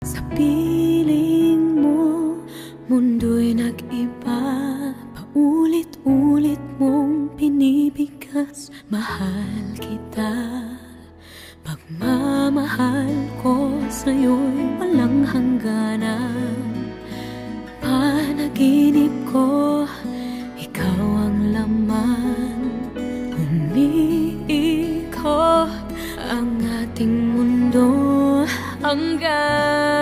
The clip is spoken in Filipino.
Sa piling mo, mundo'y nag-iba. Paulit-ulit mong pinipigas. Mahal kita. Pagmamahal ko sa'yo'y walang hangganan. Panaginip ko, ikaw ang laman. Umiikot ang ating mundo hanggang